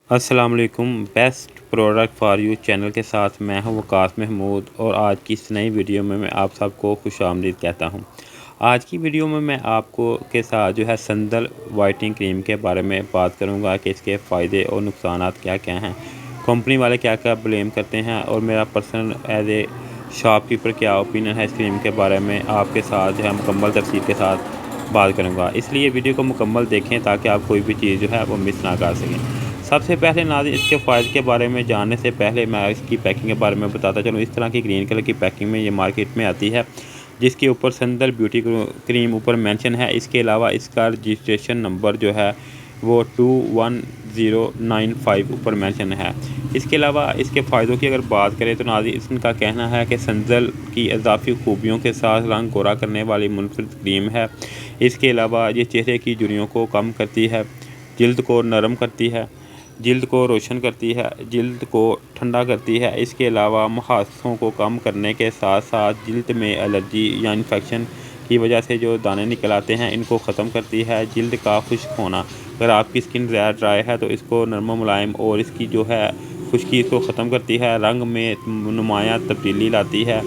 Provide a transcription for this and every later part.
अस्सलाम वालेकुम। Best product for you channel के साथ मैं हूं वकास महमूद और आज की इस नई वीडियो में मैं आप सबको खुशामदीद कहता हूं। आज की वीडियो में मैं आपको के साथ जो है संदल वाइटनिंग क्रीम के बारे में बात करूंगा कि इसके फ़ायदे और नुकसानात क्या क्या हैं, कंपनी वाले क्या क्या ब्लेम करते हैं और मेरा पर्सनल एज ए शॉपकीपर क्या ओपिनियन है इस क्रीम के बारे में आपके साथ जो है मुकम्मल तफसील के साथ बात करूँगा। इसलिए वीडियो को मुकम्मल देखें ताकि आप कोई भी चीज़ जो है वो मिस ना कर सकें। सबसे पहले नाज़रीन इसके फ़ायदे के बारे में जानने से पहले मैं इसकी पैकिंग के बारे में बताता चलूँ। इस तरह की ग्रीन कलर की पैकिंग में ये मार्केट में आती है, जिसके ऊपर संदल ब्यूटी क्रीम ऊपर मेंशन है। इसके अलावा इसका रजिस्ट्रेशन नंबर जो है वो 21095 ऊपर मेंशन है। इसके अलावा इसके फ़ायदों की अगर बात करें तो नाज़रीन इनका कहना है कि संदल की इजाफी खूबियों के साथ रंग गोरा करने वाली मुनफरद क्रीम है। इसके अलावा ये चेहरे की झुर्रियों को कम करती है, जल्द को नरम करती है, जल्द को रोशन करती है, जल्द को ठंडा करती है। इसके अलावा मुहासों को कम करने के साथ साथ जल्द में एलर्जी या इन्फेक्शन की वजह से जो दाने निकल आते हैं इनको ख़त्म करती है। जल्द का खुश्क होना, अगर आपकी स्किन ज़्यादा ड्राई है तो इसको नरम मुलायम और इसकी जो है खुश्की इसको ख़त्म करती है, रंग में नुमायाँ तब्दीली लाती है।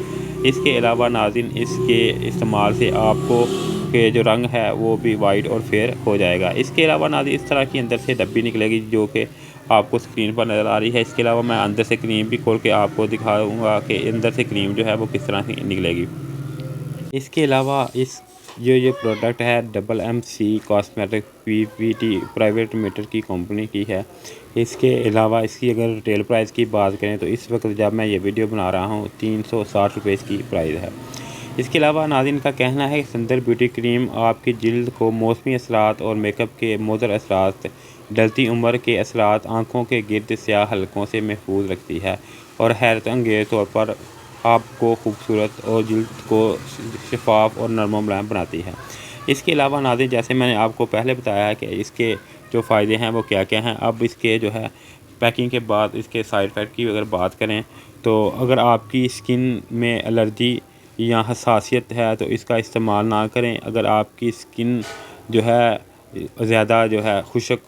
इसके अलावा नाज़रीन इसके इस्तेमाल से आपको के जो रंग है वो भी वाइट और फेयर हो जाएगा। इसके अलावा नाज़रीन इस तरह की अंदर से डब्बी निकलेगी जो कि आपको स्क्रीन पर नज़र आ रही है। इसके अलावा मैं अंदर से क्रीम भी खोल के आपको दिखाऊंगा कि अंदर से क्रीम जो है वो किस तरह से निकलेगी। इसके अलावा इस ये प्रोडक्ट है MMC cosmetic PVT private limited की कंपनी की है। इसके अलावा इसकी अगर रिटेल प्राइस की बात करें तो इस वक्त जब मैं ये वीडियो बना रहा हूँ 360 रुपये इसकी प्राइस है। इसके अलावा नाज़रीन का कहना है कि संदल ब्यूटी क्रीम आपकी जल्द को मौसमी असरात और मेकअप के मुज़र असरात, ढलती उम्र के असरात, आँखों के गिर्द स्याह हलकों से महफूज रखती है और हैरत अंगेज़ तौर पर आपको खूबसूरत और जल्द को शफाफ और नरम मुलायम बनाती है। इसके अलावा नाज़रीन जैसे मैंने आपको पहले बताया है कि इसके जो फ़ायदे हैं वो क्या क्या हैं। अब इसके जो है पैकिंग के बाद इसके साइड इफ़ेक्ट की अगर बात करें तो अगर आपकी स्किन में एलर्जी या हसासियत है तो इसका इस्तेमाल ना करें। अगर आपकी स्किन जो है ज़्यादा जो है खुश्क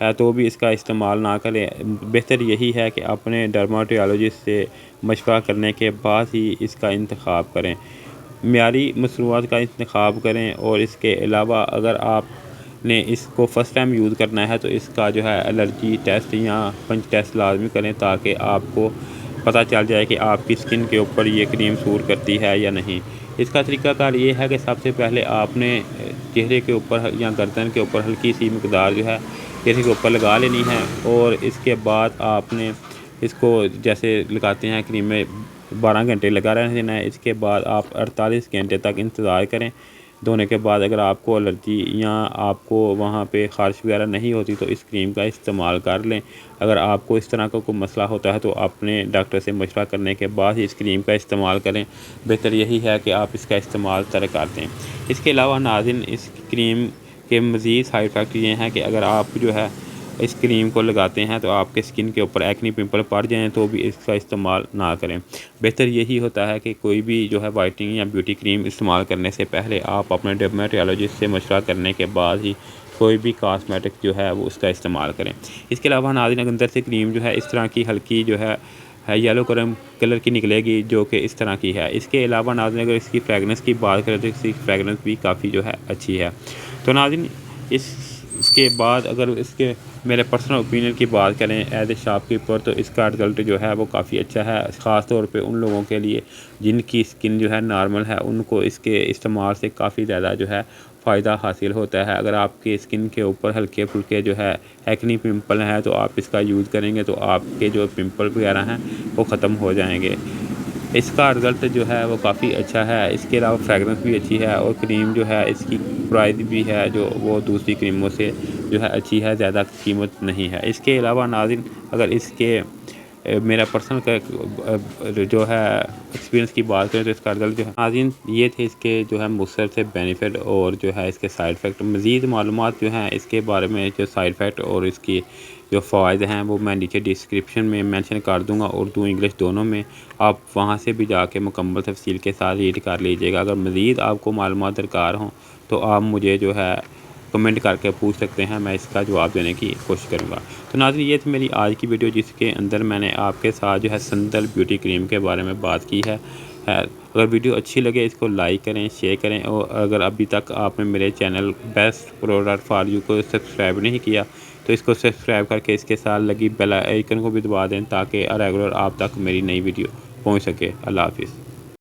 है तो भी इसका इस्तेमाल ना करें। बेहतर यही है कि अपने डर्माटोलॉजिस्ट से मशवरा करने के बाद ही इसका इंतखाब करें, मियारी मसनूआत का इंतखाब करें। और इसके अलावा अगर आपने इसको फ़र्स्ट टाइम यूज़ करना है तो इसका जो है एलर्जी टेस्ट या पंच टेस्ट लाजमी करें ताकि आपको पता चल जाए कि आपकी स्किन के ऊपर ये क्रीम सूट करती है या नहीं। इसका तरीक़ाकार ये है कि सबसे पहले आपने चेहरे के ऊपर या गर्दन के ऊपर हल्की सी मकदार जो है चेहरे के ऊपर लगा लेनी है और इसके बाद आपने इसको जैसे लगाते हैं क्रीम में 12 घंटे लगा रहने देना है। इसके बाद आप 48 घंटे तक इंतज़ार करें। धोने के बाद अगर आपको एलर्जी या आपको वहाँ पे ख़ारिश वगैरह नहीं होती तो इस क्रीम का इस्तेमाल कर लें। अगर आपको इस तरह का कोई मसला होता है तो अपने डॉक्टर से मशवरा करने के बाद ही इस क्रीम का इस्तेमाल करें। बेहतर यही है कि आप इसका इस्तेमाल तरक कर दें। इसके अलावा नाज़रीन इस क्रीम के मज़ीद साइड इफ़ेक्ट ये हैं कि अगर आप जो है इस क्रीम को लगाते हैं तो आपके स्किन के ऊपर एक्ने पिंपल पड़ जाएँ तो भी इसका इस्तेमाल ना करें। बेहतर यही होता है कि कोई भी जो है वाइटनिंग या ब्यूटी क्रीम इस्तेमाल करने से पहले आप अपने डर्मेटोलॉजिस्ट से मशवरा करने के बाद ही कोई भी कॉस्मेटिक जो है वो उसका इस्तेमाल करें। इसके अलावा नाज़रीन अंदर से क्रीम जो है इस तरह की हल्की जो है येलो कलर की निकलेगी जो कि इस तरह की है। इसके अलावा नाज़रीन अगर इसकी फ्रेगनेंस की बात करें तो इसकी फ्रेगनेंस भी काफ़ी जो है अच्छी है। तो नाज़रीन इसके बाद अगर इसके मेरे पर्सनल ओपिनियन की बात करें एज ए शॉपकीपर तो इसका रिज़ल्ट जो है वो काफ़ी अच्छा है, ख़ास तौर पे उन लोगों के लिए जिनकी स्किन जो है नॉर्मल है, उनको इसके इस्तेमाल से काफ़ी ज़्यादा जो है फ़ायदा हासिल होता है। अगर आपके स्किन के ऊपर हल्के फुल्के जो है एक्ने पिंपल हैं तो आप इसका यूज़ करेंगे तो आपके जो पिंपल वगैरह हैं वो ख़त्म हो जाएंगे। इसका रिज़ल्ट जो है वो काफ़ी अच्छा है। इसके अलावा फ्रेगरेंस भी अच्छी है और क्रीम जो है इसकी प्राइस भी है जो वो दूसरी क्रीमों से जो है अच्छी है, ज़्यादा कीमत नहीं है। इसके अलावा नाज़रीन अगर इसके मेरा पर्सनल का जो है एक्सपीरियंस की बात करें तो इसका रिज़ल्ट जो है नाज़रीन ये थे इसके जो है मुख्तलिफ से बेनिफिट और जो है इसके साइड इफ़ेक्ट। मज़ीद मालूमात जो हैं इसके बारे में जो साइड इफ़ेक्ट और इसकी जो फ़वाइद हैं वो मैं नीचे डिस्क्रिप्शन में मेंशन कर दूंगा, उर्दू इंग्लिश दोनों में। आप वहां से भी जाके मुकम्मल तफसील के साथ रीड कर लीजिएगा। अगर मज़ीद आपको मालूमात दरकार हों तो आप मुझे जो है کمنٹ کر کے پوچھ سکتے ہیں، میں اس کا جواب دینے کی کوشش کروں گا۔ تو ناظرین یہ تھی میری آج کی ویڈیو، جس کے اندر میں نے آپ کے ساتھ جو ہے سندل بیوٹی کریم کے بارے میں بات کی ہے۔ اگر ویڈیو اچھی لگے اس کو لائک کریں، شیئر کریں، اور اگر ابھی تک آپ نے میرے channel best product for you کو سبسکرائب نہیں کیا تو اس کو سبسکرائب کر کے اس کے ساتھ لگی بیل آئیکن کو بھی دبا دیں تاکہ ریگولر آپ تک میری نئی ویڈیو پہنچ سکے۔ اللہ حافظ۔